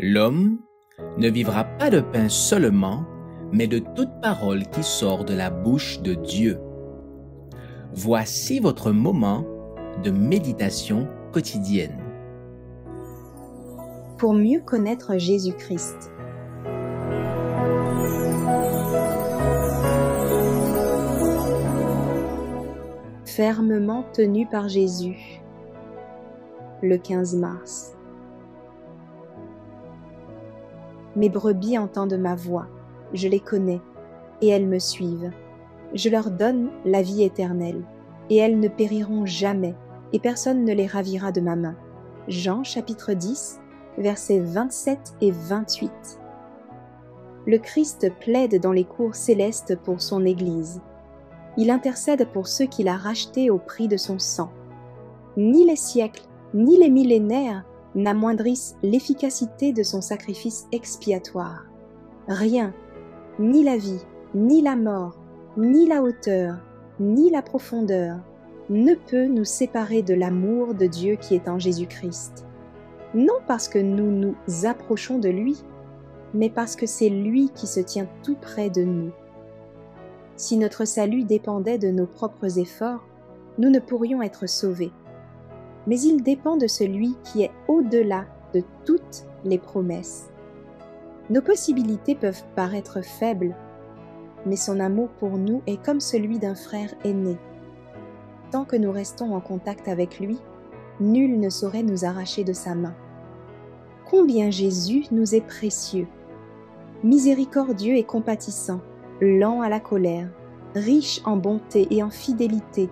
L'homme ne vivra pas de pain seulement, mais de toute parole qui sort de la bouche de Dieu. Voici votre moment de méditation quotidienne. Pour mieux connaître Jésus-Christ. Fermement tenu par Jésus. Le 15 mars. Mes brebis entendent ma voix, je les connais, et elles me suivent. Je leur donne la vie éternelle, et elles ne périront jamais, et personne ne les ravira de ma main. Jean chapitre 10, versets 27 et 28. Le Christ plaide dans les cours célestes pour son Église. Il intercède pour ceux qu'il a rachetés au prix de son sang. Ni les siècles, ni les millénaires n'amoindrissent l'efficacité de son sacrifice expiatoire. Rien, ni la vie, ni la mort, ni la hauteur, ni la profondeur, ne peut nous séparer de l'amour de Dieu qui est en Jésus-Christ. Non parce que nous nous approchons de lui, mais parce que c'est lui qui se tient tout près de nous. Si notre salut dépendait de nos propres efforts, nous ne pourrions être sauvés. Mais il dépend de celui qui est au-delà de toutes les promesses. Nos possibilités peuvent paraître faibles, mais son amour pour nous est comme celui d'un frère aîné. Tant que nous restons en contact avec lui, nul ne saurait nous arracher de sa main. Combien Jésus nous est précieux, miséricordieux et compatissant, lent à la colère, riche en bonté et en fidélité,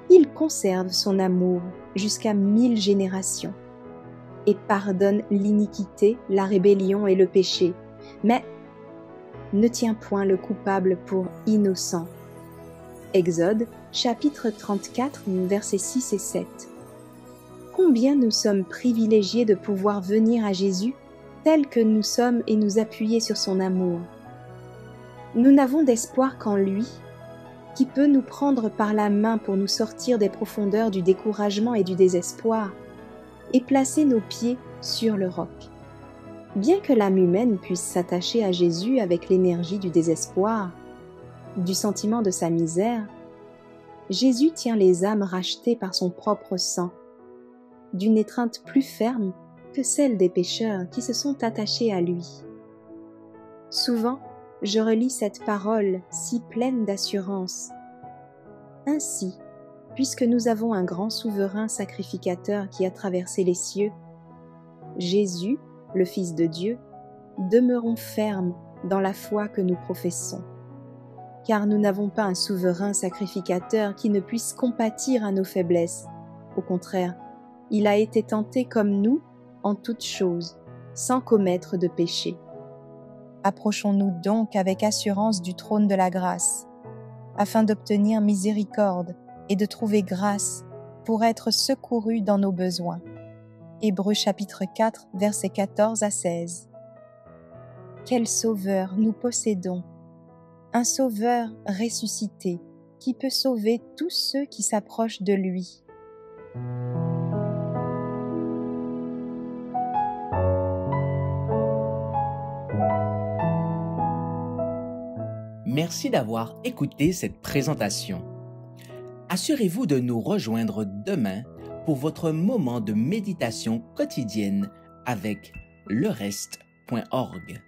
il conserve son amour jusqu'à 1000 générations et pardonne l'iniquité, la rébellion et le péché, mais ne tient point le coupable pour innocent. Exode, chapitre 34, versets 6 et 7. Combien nous sommes privilégiés de pouvoir venir à Jésus tel que nous sommes et nous appuyer sur son amour. Nous n'avons d'espoir qu'en lui, qui peut nous prendre par la main pour nous sortir des profondeurs du découragement et du désespoir, et placer nos pieds sur le roc. Bien que l'âme humaine puisse s'attacher à Jésus avec l'énergie du désespoir, du sentiment de sa misère, Jésus tient les âmes rachetées par son propre sang, d'une étreinte plus ferme que celle des pécheurs qui se sont attachés à lui. Souvent, je relis cette parole si pleine d'assurance. Ainsi, puisque nous avons un grand souverain sacrificateur qui a traversé les cieux, Jésus, le Fils de Dieu, demeurons fermes dans la foi que nous professons. Car nous n'avons pas un souverain sacrificateur qui ne puisse compatir à nos faiblesses. Au contraire, il a été tenté comme nous en toutes choses, sans commettre de péché. Approchons-nous donc avec assurance du trône de la grâce, afin d'obtenir miséricorde et de trouver grâce pour être secourus dans nos besoins. Hébreux chapitre 4, versets 14 à 16. Quel Sauveur nous possédons! Un Sauveur ressuscité qui peut sauver tous ceux qui s'approchent de lui. Merci d'avoir écouté cette présentation. Assurez-vous de nous rejoindre demain pour votre moment de méditation quotidienne avec lereste.org.